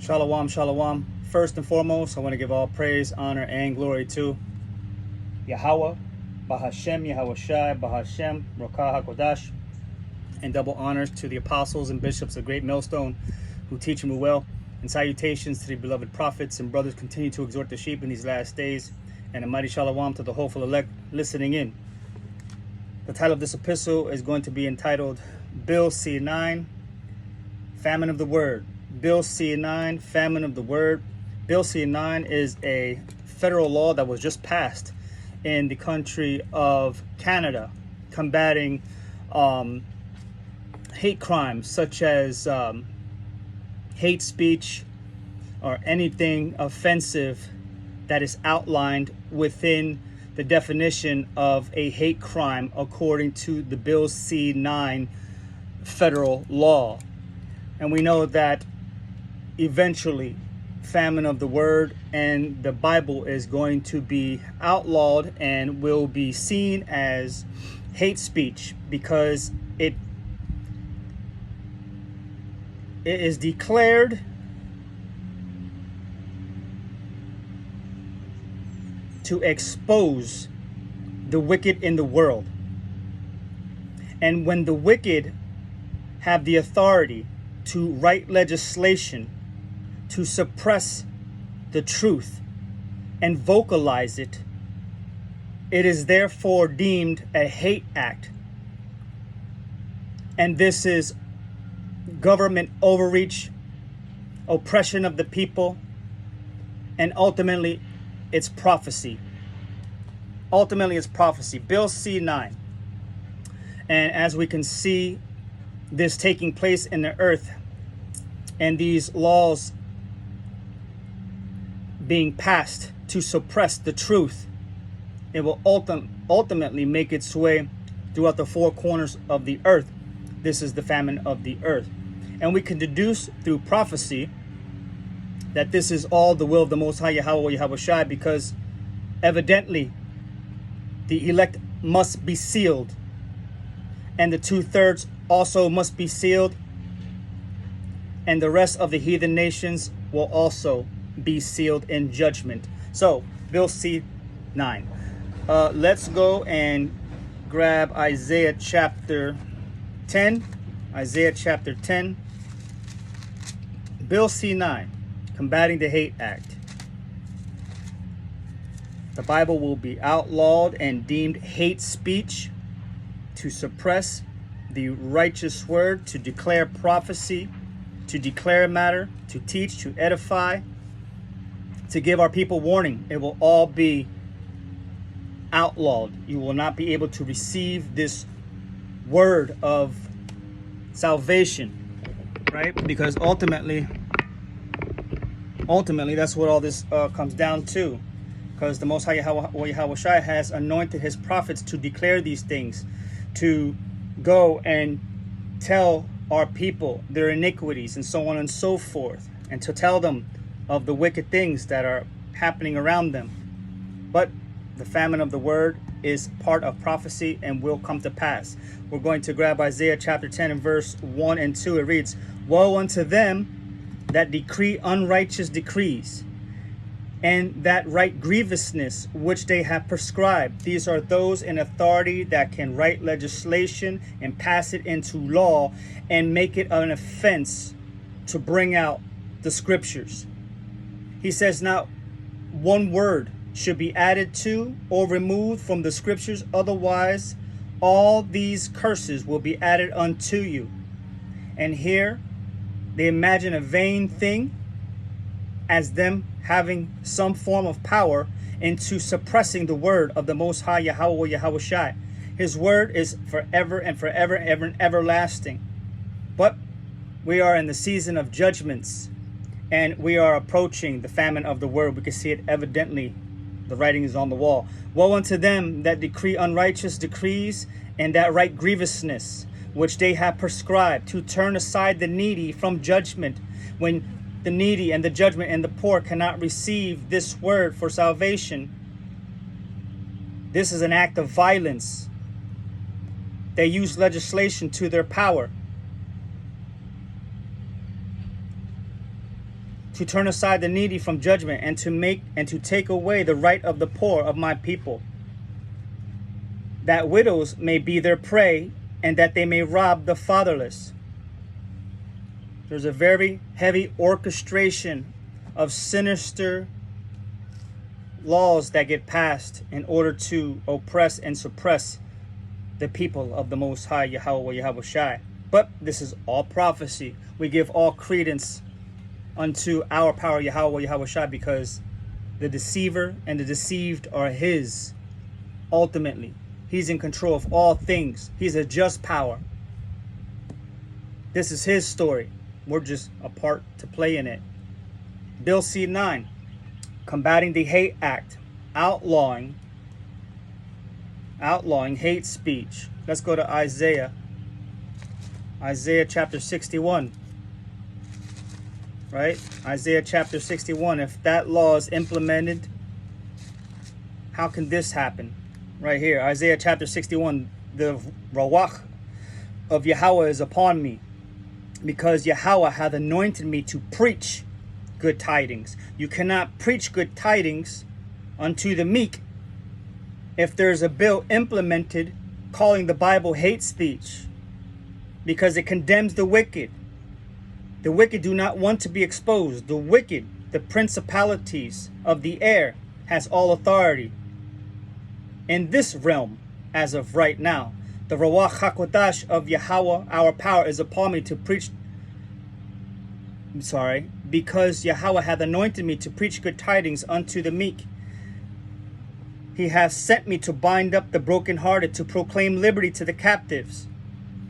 Shalom, shalom. First and foremost, I want to give all praise, honor, and glory to Yahweh, Bahashem, Yahweh Shai, Bahashem, Rokah HaKodash, and double honors to the apostles and bishops of Great Millstone who teach and move well, and salutations to the beloved prophets and brothers continue to exhort the sheep in these last days, and a mighty shalom to the hopeful elect listening in. The title of this epistle is going to be entitled Bill C9, Famine of the Word. Bill C9, Famine of the Word. Bill C9 is a federal law that was just passed in the country of Canada, combating hate crimes such as hate speech or anything offensive that is outlined within the definition of a hate crime according to the Bill C9 federal law. And we know that eventually famine of the word and the Bible is going to be outlawed and will be seen as hate speech because it is declared to expose the wicked in the world. And when the wicked have the authority to write legislation to suppress the truth and vocalize it, it is therefore deemed a hate act. And this is government overreach, oppression of the people, and ultimately it's prophecy. Ultimately it's prophecy. Bill C9. And as we can see this taking place in the earth and these laws being passed to suppress the truth, it will ultimately make its way throughout the four corners of the earth. This is the famine of the earth. And we can deduce through prophecy that this is all the will of the Most High Yahweh Yahweh Shai, because evidently the elect must be sealed, and the 2/3 also must be sealed, and the rest of the heathen nations will also be sealed in judgment. So Bill C9. Let's go and grab Isaiah chapter 10. Isaiah chapter 10. Bill C9, combating the hate act. The Bible will be outlawed and deemed hate speech to suppress the righteous word, to declare prophecy, to declare matter, to teach, to edify, to give our people warning. It will all be outlawed. You will not be able to receive this word of salvation, right? Because ultimately that's what all this comes down to. Because the Most High Yahweh Shai has anointed his prophets to declare these things, to go and tell our people their iniquities and so on and so forth, and to tell them of the wicked things that are happening around them. But the famine of the word is part of prophecy and will come to pass. We're going to grab Isaiah chapter 10 and verse 1 and 2. It reads, "Woe unto them that decree unrighteous decrees, and that write grievousness which they have prescribed." These are those in authority that can write legislation and pass it into law and make it an offense to bring out the scriptures. He says not one word should be added to or removed from the scriptures, otherwise all these curses will be added unto you. And here they imagine a vain thing as them having some form of power into suppressing the word of the Most High Yahweh Yahweh Shai. His word is forever and forever, ever and everlasting. But we are in the season of judgments, and we are approaching the famine of the word. We can see it evidently. The writing is on the wall. Woe unto them that decree unrighteous decrees, and that write grievousness which they have prescribed, to turn aside the needy from judgment, when the needy and the judgment and the poor cannot receive this word for salvation. This is an act of violence. They use legislation to their power. to turn aside the needy from judgment, and to take away the right of the poor of my people, that widows may be their prey, and that they may rob the fatherless. There's a very heavy orchestration of sinister laws that get passed in order to oppress and suppress the people of the Most High Yahweh Yahweh Shai. But this is all prophecy. We give all credence unto our power Yahweh Yahweh Shai, because the deceiver and the deceived are his. Ultimately, he's in control of all things. He's a just power. This is his story. We're just a part to play in it. Bill C-9, combating the hate act, outlawing hate speech. Let's go to Isaiah chapter 61. Right? Isaiah chapter 61. If that law is implemented, how can this happen? Right here, Isaiah chapter 61. The Rawach of Yahweh is upon me, because Yahweh hath anointed me to preach good tidings. You cannot preach good tidings unto the meek if there's a bill implemented calling the Bible hate speech, because it condemns the wicked. The wicked do not want to be exposed. The wicked, the principalities of the air, has all authority in this realm as of right now. The Rawach HaKodash of Yahweh, our power, is upon me to preach. Because Yahweh hath anointed me to preach good tidings unto the meek. He hath sent me to bind up the brokenhearted, to proclaim liberty to the captives.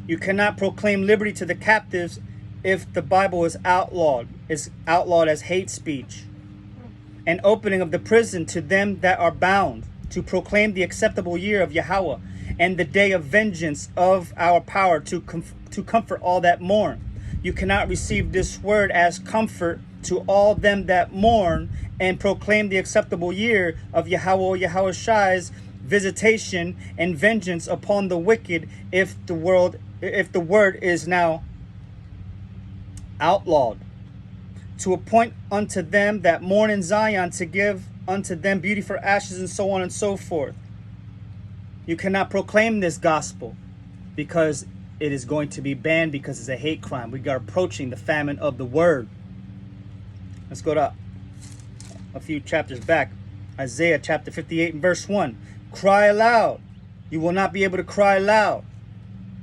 You cannot proclaim liberty to the captives if the Bible is outlawed. It's outlawed as hate speech. An opening of the prison to them that are bound, to proclaim the acceptable year of Yahweh, and the day of vengeance of our power, to comfort all that mourn. You cannot receive this word as comfort to all them that mourn, and proclaim the acceptable year of Yahweh Yahweh Shai's visitation and vengeance upon the wicked, if the word is now outlawed. To appoint unto them that mourn in Zion, to give unto them beauty for ashes, and so on and so forth. You cannot proclaim this gospel because it is going to be banned, because it's a hate crime. We are approaching the famine of the word. Let's go to a few chapters back. Isaiah chapter 58 and verse 1. Cry aloud. You will not be able to cry loud.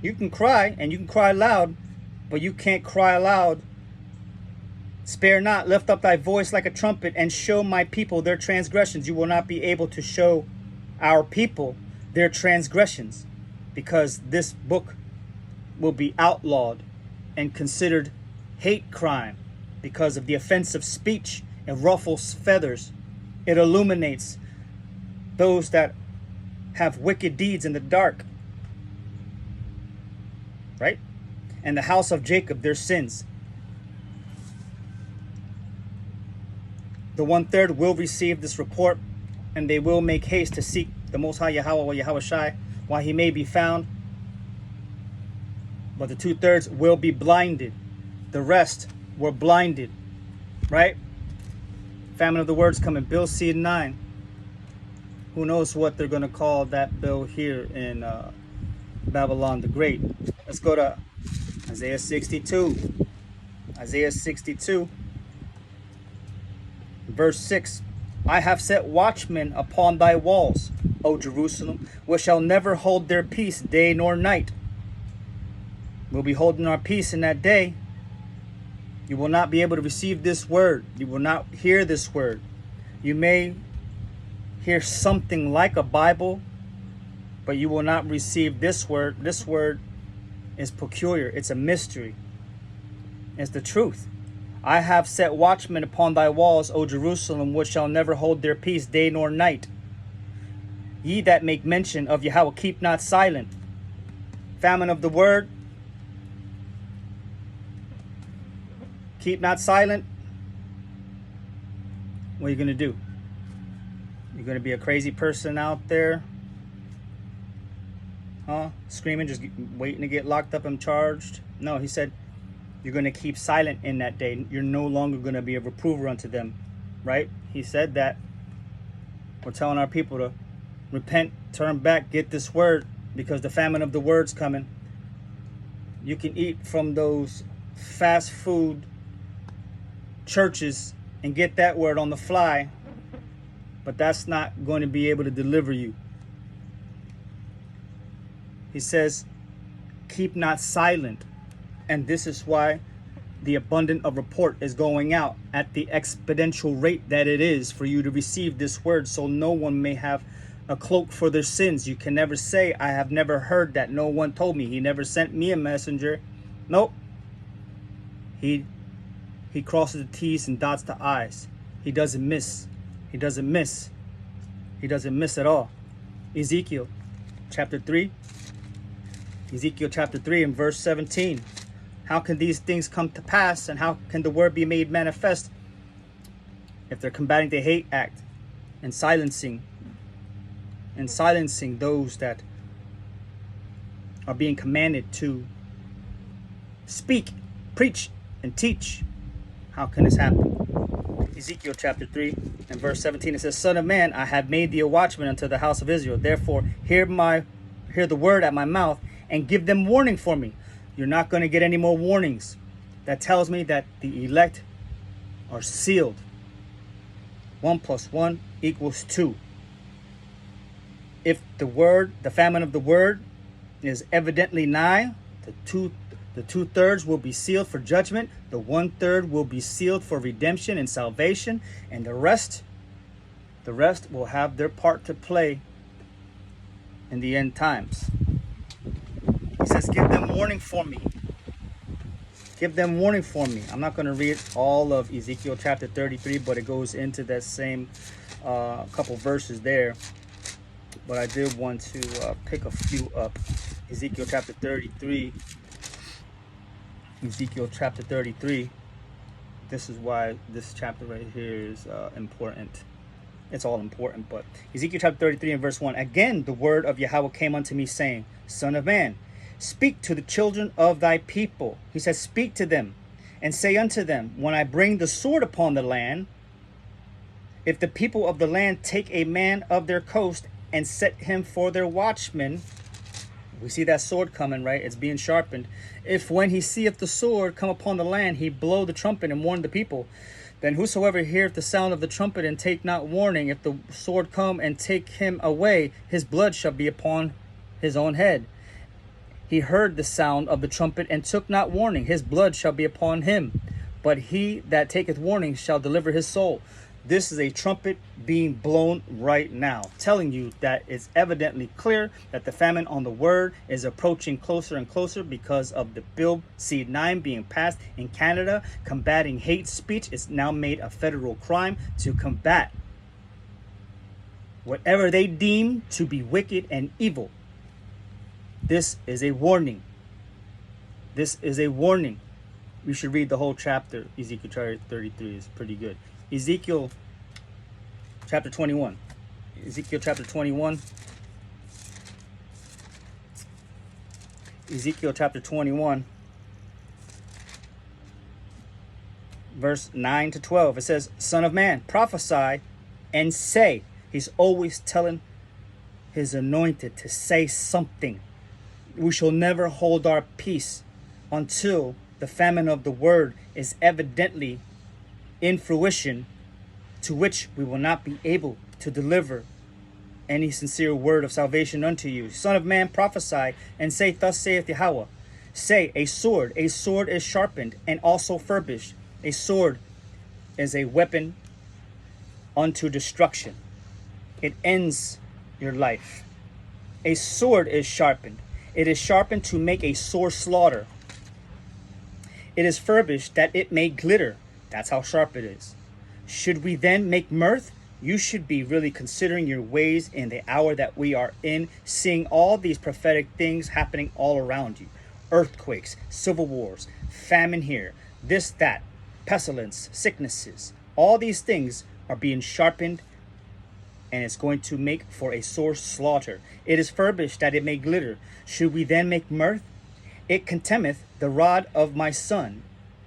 You can cry, and you can cry loud, but you can't cry aloud. Spare not, lift up thy voice like a trumpet, and show my people their transgressions. You will not be able to show our people their transgressions, because this book will be outlawed and considered hate crime because of the offensive speech. It ruffles feathers. It illuminates those that have wicked deeds in the dark. Right? And the house of Jacob, their sins. The 1/3 will receive this report, and they will make haste to seek the Most High Yahweh or Yahweh Shai while he may be found. But the 2/3 will be blinded. The rest were blinded. Right? Famine of the words coming. Bill C-9. Who knows what they're going to call that bill here in Babylon the Great. Let's go to Isaiah 62. Isaiah 62. Verse 6. I have set watchmen upon thy walls, O Jerusalem, which shall never hold their peace day nor night. We'll be holding our peace in that day. You will not be able to receive this word. You will not hear this word. You may hear something like a Bible, but you will not receive this word. This word is peculiar. It's a mystery. It's the truth. I have set watchmen upon thy walls, O Jerusalem, which shall never hold their peace day nor night. Ye that make mention of Yahweh, keep not silent. Famine of the word. Keep not silent. What are you going to do? You're going to be a crazy person out there? Huh? Screaming, just waiting to get locked up and charged? No, he said, You're going to keep silent in that day. You're no longer going to be a reprover unto them, right? He said that. We're telling our people to repent, turn back, get this word, because the famine of the word's coming. You can eat from those fast food churches and get that word on the fly, but that's not going to be able to deliver you. He says, keep not silent. And this is why the abundant of report is going out at the exponential rate that it is for you to receive this word, so no one may have a cloak for their sins. You can never say, I have never heard that. No one told me. He never sent me a messenger. Nope. He crosses the T's and dots the I's. He doesn't miss. He doesn't miss. He doesn't miss at all. Ezekiel chapter 3. Ezekiel chapter 3 and verse 17. How can these things come to pass, and how can the word be made manifest if they're combating the hate act and silencing those that are being commanded to speak, preach, and teach? How can this happen? Ezekiel chapter 3 and verse 17, it says, Son of man, I have made thee a watchman unto the house of Israel. Therefore, hear the word at my mouth, and give them warning for me. You're not going to get any more warnings. That tells me that the elect are sealed. 1 + 1 = 2. If the famine of the word is evidently nigh, the two-thirds will be sealed for judgment. The 1/3 will be sealed for redemption and salvation. And the rest will have their part to play in the end times. He says, give them warning for me. Give them warning for me. I'm not going to read all of Ezekiel chapter 33, but it goes into that same couple verses there. But I did want to pick a few up. Ezekiel chapter 33. Ezekiel chapter 33. This is why this chapter right here is important. It's all important, but Ezekiel chapter 33 and verse 1. Again, the word of Yahweh came unto me, saying, Son of man, speak to the children of thy people. He says, speak to them and say unto them, when I bring the sword upon the land, if the people of the land take a man of their coast and set him for their watchman, we see that sword coming, right? It's being sharpened. If when he seeth the sword come upon the land, he blow the trumpet and warn the people, then whosoever heareth the sound of the trumpet and take not warning, if the sword come and take him away, his blood shall be upon his own head. He heard the sound of the trumpet and took not warning, his blood shall be upon him. But he that taketh warning shall deliver his soul. This is a trumpet being blown right now, telling you that it's evidently clear that the famine on the word is approaching closer and closer because of the Bill C-9 being passed in Canada. Combating hate speech is now made a federal crime to combat whatever they deem to be wicked and evil. This is a warning. This is a warning. We should read the whole chapter. Ezekiel chapter 33 is pretty good. Ezekiel chapter 21. Ezekiel chapter 21. Ezekiel chapter 21. Verse 9 to 12. It says, Son of man, prophesy and say. He's always telling his anointed to say something. We shall never hold our peace until the famine of the word is evidently in fruition, to which we will not be able to deliver any sincere word of salvation unto you. Son of man, prophesy and say, thus saith Yahweh. Say, a sword is sharpened and also furbished. A sword is a weapon unto destruction. It ends your life. A sword is sharpened. It is sharpened to make a sore slaughter. It is furbished that it may glitter. That's how sharp it is. Should we then make mirth? You should be really considering your ways in the hour that we are in, seeing all these prophetic things happening all around you. Earthquakes, civil wars, famine here, this, that, pestilence, sicknesses. All these things are being sharpened, and it's going to make for a sore slaughter. It is furbished that it may glitter. Should we then make mirth? It contemneth the rod of my son.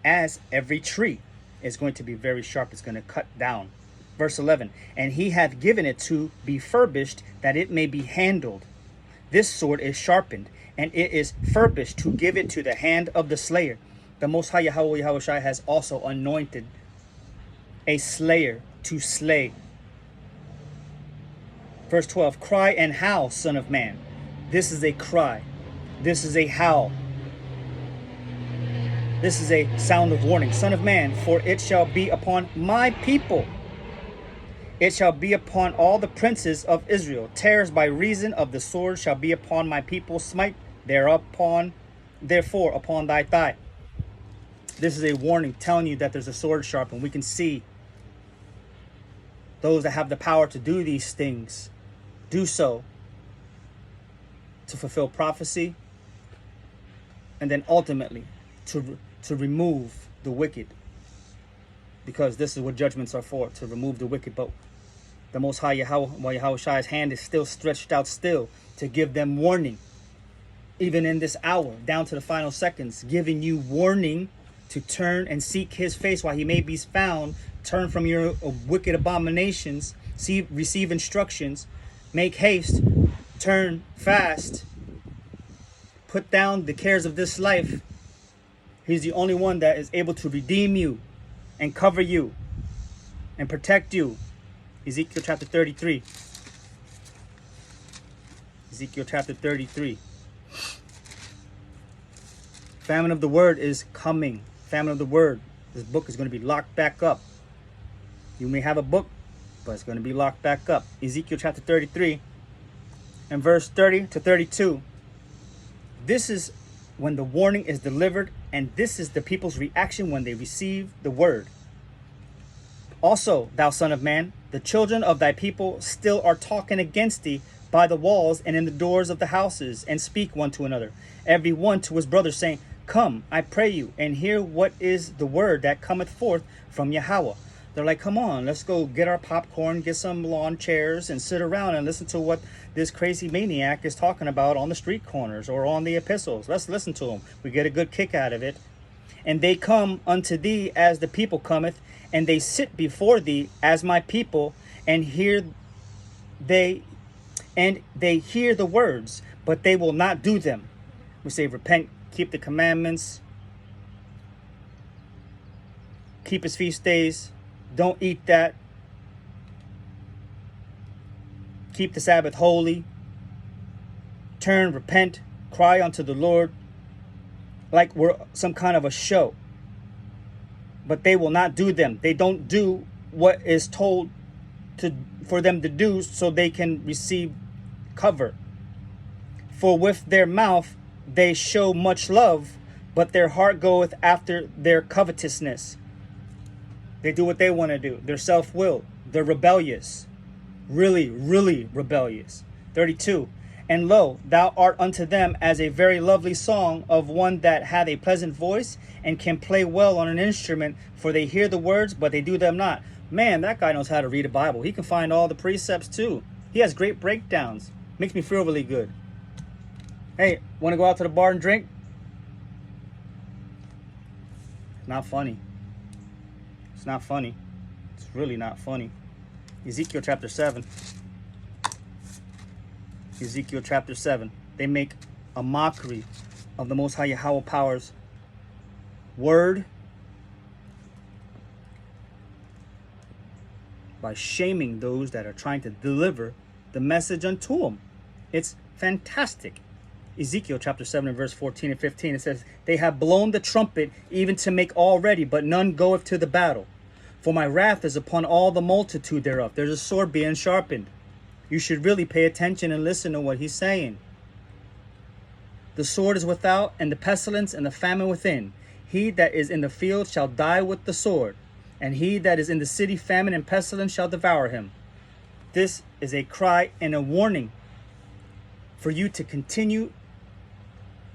as every tree is going to be very sharp. It's going to cut down. Verse 11, and he hath given it to be furbished, that it may be handled. This sword is sharpened, and it is furbished to give it to the hand of the slayer. The Most High Yahweh Yahushua has also anointed a slayer to slay. Verse 12, cry and howl, son of man. This is a cry. This is a howl. This is a sound of warning. Son of man, for it shall be upon my people. It shall be upon all the princes of Israel. Terrors by reason of the sword shall be upon my people. Smite therefore upon thy thigh. This is a warning telling you that there's a sword sharpened. We can see those that have the power to do these things do so to fulfill prophecy, and then ultimately to remove the wicked, because this is what judgments are for, to remove the wicked. But the Most High Yahweh's hand is still stretched out still to give them warning, even in this hour, down to the final seconds, giving you warning to turn and seek his face while he may be found. Turn from your wicked abominations, receive instructions, make haste, turn fast, put down the cares of this life. He's the only one that is able to redeem you and cover you and protect you. Ezekiel chapter 33. Ezekiel chapter 33. Famine of the word is coming. Famine of the word. This book is going to be locked back up. You may have a book, but it's going to be locked back up. Ezekiel chapter 33 and verse 30 to 32. This is when the warning is delivered, and this is the people's reaction when they receive the word. Also, thou son of man, the children of thy people still are talking against thee by the walls and in the doors of the houses, and speak one to another, every one to his brother, saying, come, I pray you, and hear what is the word that cometh forth from Yahweh. They're like, come on, let's go get our popcorn, get some lawn chairs, and sit around and listen to what this crazy maniac is talking about on the street corners or on the epistles. Let's listen to him. We get a good kick out of it. And they come unto thee as the people cometh, and they sit before thee as my people, and they hear the words, but they will not do them. We say, repent, keep the commandments, keep his feast days, don't eat that, keep the Sabbath holy, turn, repent, cry unto the Lord, like we're some kind of a show. But they will not do them. They don't do what is told for them to do, so they can receive cover. For with their mouth they show much love, but their heart goeth after their covetousness. They do what they want to do. They're self-willed. They're rebellious. Really, really rebellious. 32. And lo, thou art unto them as a very lovely song of one that hath a pleasant voice and can play well on an instrument, for they hear the words, but they do them not. Man, that guy knows how to read a Bible. He can find all the precepts too. He has great breakdowns. Makes me feel really good. Hey, want to go out to the bar and drink? Not funny. It's not funny. It's really not funny. Ezekiel chapter 7. Ezekiel chapter 7. They make a mockery of the Most High Yahweh Power's word by shaming those that are trying to deliver the message unto them. It's fantastic. Ezekiel chapter 7 and verse 14 and 15, it says, they have blown the trumpet even to make all ready, but none goeth to the battle. For my wrath is upon all the multitude thereof. There's a sword being sharpened. You should really pay attention and listen to what he's saying. The sword is without, and the pestilence and the famine within. He that is in the field shall die with the sword, and he that is in the city, famine and pestilence shall devour him. This is a cry and a warning for you to continue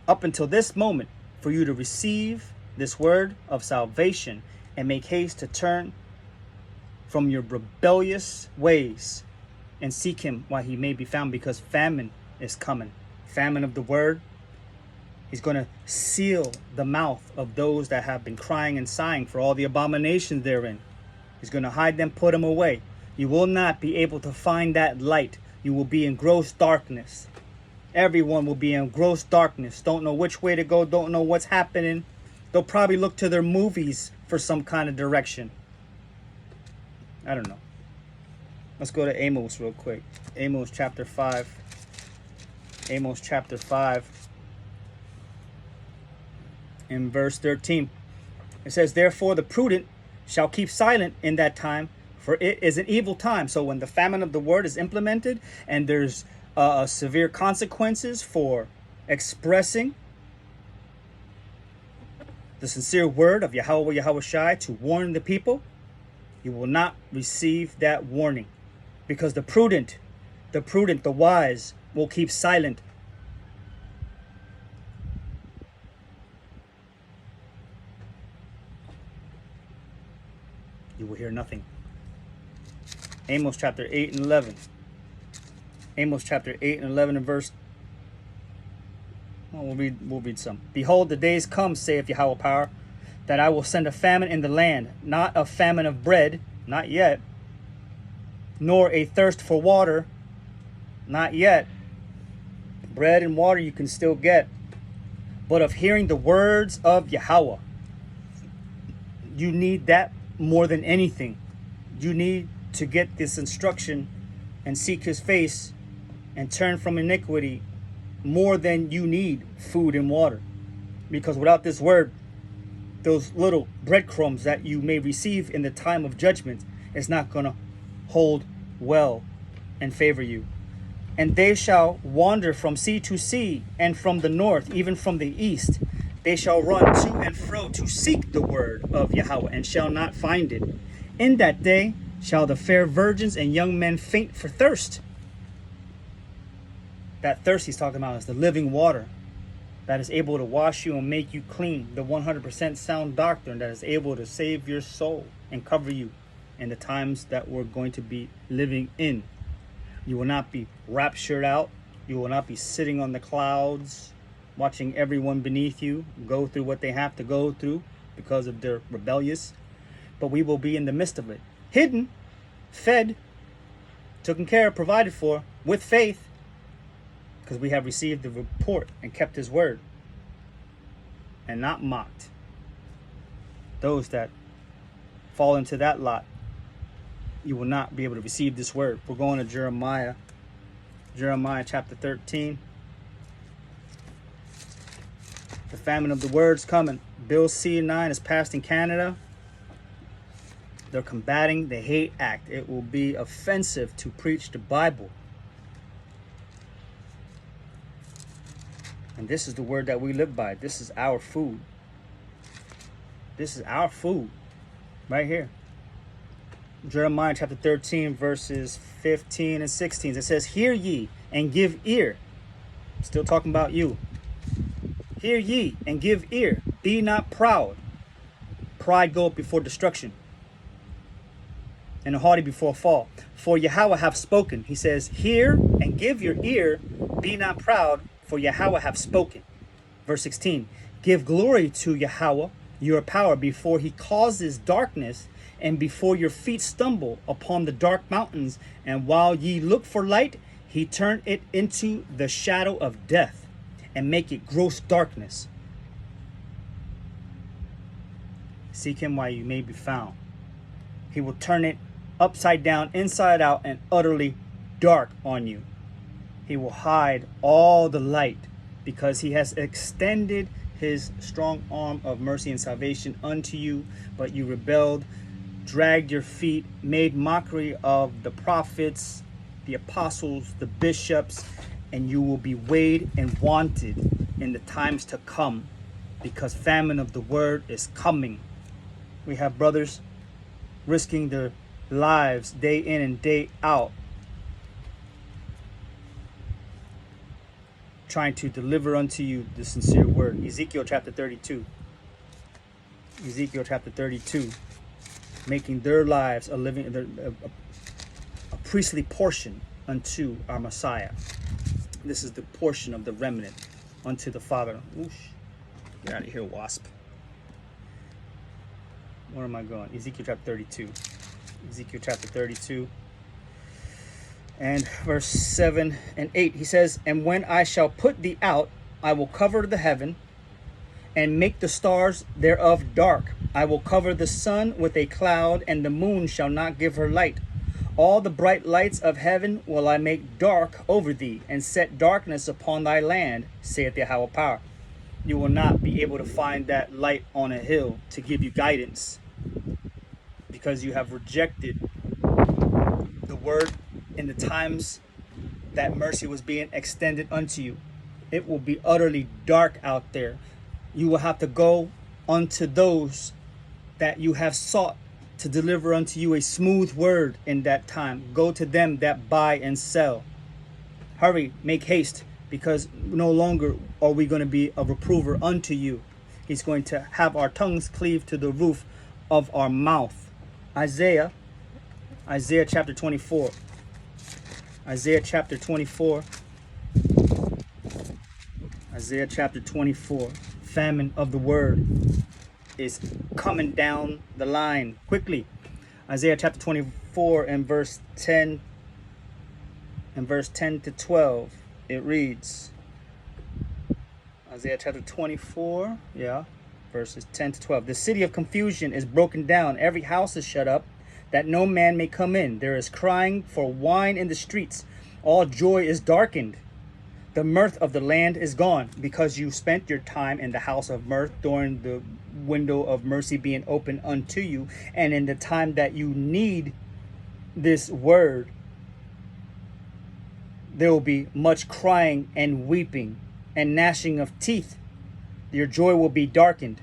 up until this moment, for you to receive this word of salvation and make haste to turn from your rebellious ways and seek him while he may be found, because famine is coming. Famine of the word, He's going to seal the mouth of those that have been crying and sighing for all the abominations therein. He's going to hide them, put them away. You will not be able to find that light. You will be in gross darkness. Everyone will be in gross darkness. Don't know which way to go. Don't know what's happening. They'll probably look to their movies for some kind of direction. I don't know. Let's go to Amos real quick. Amos chapter 5. Amos chapter 5. In verse 13. It says, therefore the prudent shall keep silent in that time, for it is an evil time. So when the famine of the word is implemented and there's severe consequences for expressing the sincere word of Yahweh Yahushai to warn the people, you will not receive that warning, because the prudent, the wise will keep silent. You will hear nothing. Amos chapter 8 and 11. Amos chapter 8 and 11 and verse. Well, we'll read some. Behold, the days come, saith Yahweh power, that I will send a famine in the land, not a famine of bread, not yet, nor a thirst for water, not yet. Bread and water you can still get, but of hearing the words of Yahweh. You need that more than anything. You need to get this instruction and seek his face and turn from iniquity more than you need food and water. Because without this word, those little breadcrumbs that you may receive in the time of judgment is not going to hold well and favor you. And they shall wander from sea to sea, and from the north, even from the east. They shall run to and fro to seek the word of Yahweh, and shall not find it. In that day shall the fair virgins and young men faint for thirst. That thirst he's talking about is the living water that is able to wash you and make you clean. The 100% sound doctrine that is able to save your soul and cover you in the times that we're going to be living in. You will not be raptured out. You will not be sitting on the clouds, watching everyone beneath you go through what they have to go through because of their rebellious. But we will be in the midst of it, hidden, fed, taken care of, provided for, with faith, because we have received the report and kept his word and not mocked. Those that fall into that lot, you will not be able to receive this word. We're going to Jeremiah chapter 13. The famine of the word's coming. Bill C-9 is passed in Canada. They're combating the hate act. It will be offensive to preach the Bible. And this is the word that we live by. This is our food. This is our food right here. Jeremiah chapter 13 verses 15 and 16. It says, hear ye and give ear. Still talking about you. Hear ye and give ear. Be not proud. Pride goeth before destruction, and a haughty before fall. For Yahweh hath spoken. He says, hear and give your ear. Be not proud, for Yahweh hath spoken. Verse 16. Give glory to Yahweh, your power, before he causes darkness, and before your feet stumble upon the dark mountains. And while ye look for light, he turn it into the shadow of death, and make it gross darkness. Seek him while you may be found. He will turn it upside down, inside out, and utterly dark on you. He will hide all the light, because he has extended his strong arm of mercy and salvation unto you, but you rebelled, dragged your feet, made mockery of the prophets, the apostles, the bishops, and you will be weighed and wanted in the times to come, because famine of the word is coming. We have brothers risking their lives day in and day out, trying to deliver unto you the sincere word. Ezekiel chapter 32. Ezekiel chapter 32. Making their lives a priestly portion unto our Messiah. This is the portion of the remnant unto the Father. Oosh. Get out of here, wasp. Where am I going? Ezekiel chapter 32. Ezekiel chapter 32. And verse 7 and 8. He says, and when I shall put thee out, I will cover the heaven and make the stars thereof dark. I will cover the sun with a cloud, and the moon shall not give her light. All the bright lights of heaven will I make dark over thee, and set darkness upon thy land, saith the Yahweh power. You will not be able to find that light on a hill to give you guidance, because you have rejected the word in the times that mercy was being extended unto you. It will be utterly dark out there. You will have to go unto those that you have sought to deliver unto you a smooth word in that time. Go to them that buy and sell. Hurry, make haste, because no longer are we going to be a reprover unto you. He's going to have our tongues cleave to the roof of our mouth. Isaiah chapter 24. Isaiah chapter 24. Isaiah chapter 24. Famine of the word is coming down the line quickly. Isaiah chapter 24 and verse 10 to 12. It reads, Isaiah chapter 24, verses 10 to 12. The city of confusion is broken down. Every house is shut up, that no man may come in. There is crying for wine in the streets. All joy is darkened. The mirth of the land is gone, because you spent your time in the house of mirth during the window of mercy being open unto you. And in the time that you need this word, there will be much crying and weeping and gnashing of teeth. Your joy will be darkened.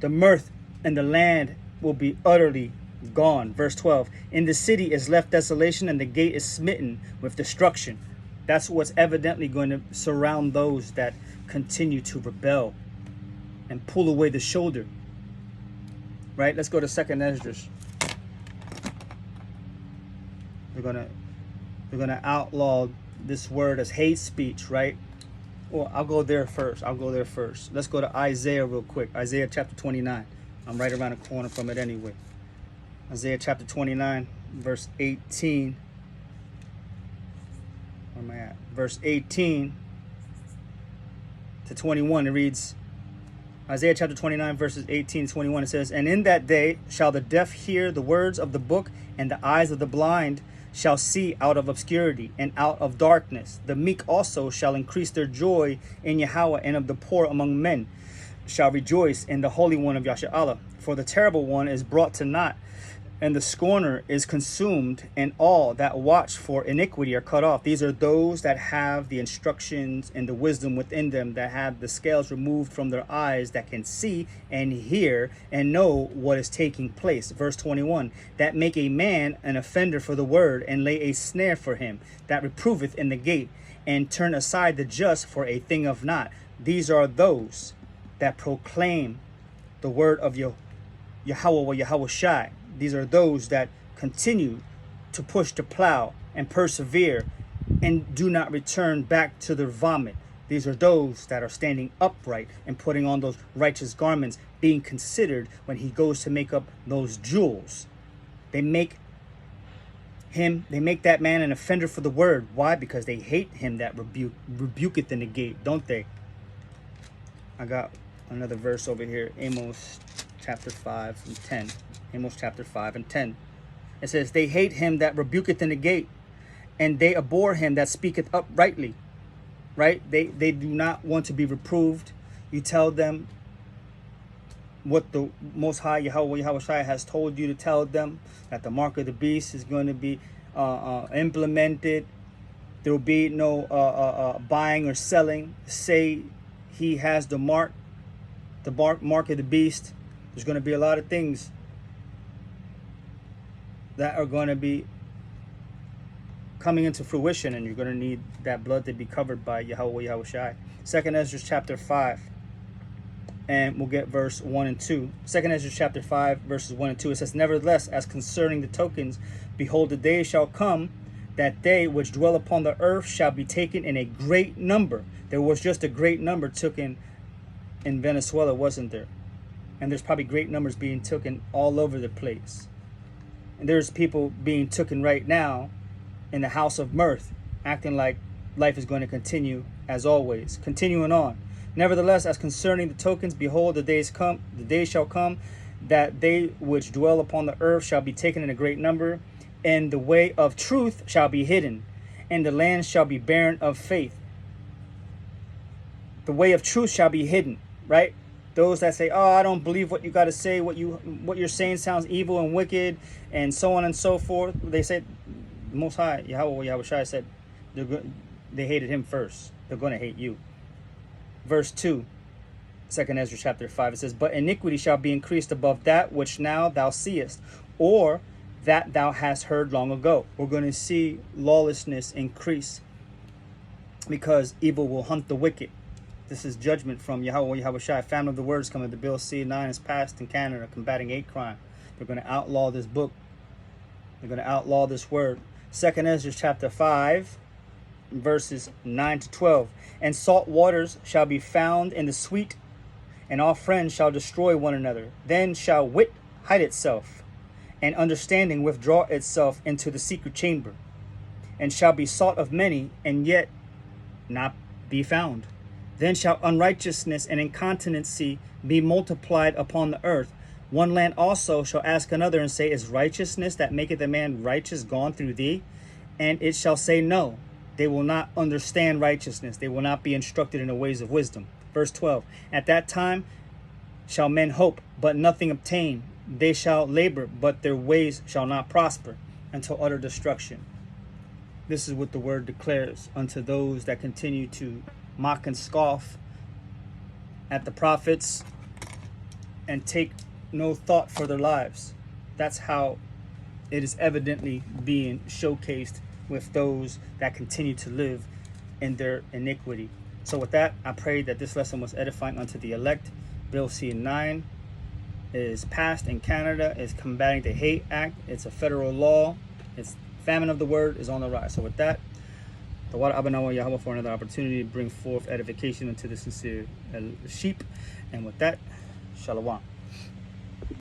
The mirth and the land will be utterly gone. Verse 12. In the city is left desolation, and the gate is smitten with destruction. That's what's evidently going to surround those that continue to rebel and pull away the shoulder. Right? Let's go to 2nd Esdras. They're gonna outlaw this word as hate speech, right? Well, I'll go there first. Let's go to Isaiah real quick. Isaiah chapter 29. I'm right around the corner from it anyway. Isaiah chapter 29, verse 18. Where am I at? Verse 18 to 21. It reads, Isaiah chapter 29, verses 18 to 21. It says, and in that day shall the deaf hear the words of the book, and the eyes of the blind shall see out of obscurity and out of darkness. The meek also shall increase their joy in Yahweh, and of the poor among men shall rejoice in the Holy One of Yashar'Allah. For the terrible one is brought to naught, and the scorner is consumed, and all that watch for iniquity are cut off. These are those that have the instructions and the wisdom within them, that have the scales removed from their eyes, that can see and hear and know what is taking place. Verse 21, that make a man an offender for the word, and lay a snare for him that reproveth in the gate, and turn aside the just for a thing of naught. These are those that proclaim the word of Yahweh or Yahweh Shai. These are those that continue to push the plow and persevere and do not return back to their vomit. These are those that are standing upright and putting on those righteous garments, being considered when he goes to make up those jewels. They make that man an offender for the word. Why? Because they hate him that rebuketh in the gate, don't they? I got another verse over here, Amos chapter 5 and 10. Amos chapter 5 and 10. It says, they hate him that rebuketh in the gate, and they abhor him that speaketh uprightly. Right? They do not want to be reproved. You tell them what the Most High Yahweh Shai has told you to tell them, that the mark of the beast is going to be implemented. There will be no buying or selling. Say he has the mark of the beast. There's going to be a lot of things that are going to be coming into fruition, and you're going to need that blood to be covered by Yahweh Shai. 2nd Ezra chapter 5, and we'll get verse 1 and 2. 2nd Ezra chapter 5, verses 1 and 2. It says, nevertheless, as concerning the tokens, behold, the day shall come that they which dwell upon the earth shall be taken in a great number. There was just a great number taken in Venezuela, wasn't there? And there's probably great numbers being taken all over the place. And there's people being taken right now in the house of mirth, acting like life is going to continue as always. Continuing on. Nevertheless, as concerning the tokens, behold, the days shall come, that they which dwell upon the earth shall be taken in a great number, and the way of truth shall be hidden, and the land shall be barren of faith. The way of truth shall be hidden, right? Those that say, oh, I don't believe what you got to say, what you're saying sounds evil and wicked, and so on and so forth. They said, the Most High, Yahweh Shai said, they hated him first. They're going to hate you. Verse 2, 2nd Ezra chapter 5, it says, but iniquity shall be increased above that which now thou seest, or that thou hast heard long ago. We're going to see lawlessness increase because evil will hunt the wicked. This is judgment from Yahweh Shai. Famine of the words coming. The bill C9 is passed in Canada, combating hate crime. They're going to outlaw this book. They're going to outlaw this word. 2nd Ezra chapter 5, verses 9 to 12. And salt waters shall be found in the sweet, and all friends shall destroy one another. Then shall wit hide itself, and understanding withdraw itself into the secret chamber, and shall be sought of many, and yet not be found. Then shall unrighteousness and incontinency be multiplied upon the earth. One land also shall ask another and say, is righteousness that maketh a man righteous gone through thee? And it shall say, no. They will not understand righteousness. They will not be instructed in the ways of wisdom. Verse 12, at that time shall men hope, but nothing obtain. They shall labor, but their ways shall not prosper, until utter destruction. This is what the word declares unto those that continue to mock and scoff at the prophets and take no thought for their lives. That's how it is evidently being showcased with those that continue to live in their iniquity. So with that, I pray that this lesson was edifying unto the elect. Bill C9 is passed in Canada. It's combating the Hate Act. It's a federal law. It's famine of the word is on the rise. So with that, the water Abanawa Yahweh for another opportunity to bring forth edification unto the sincere sheep. And with that, Shalom.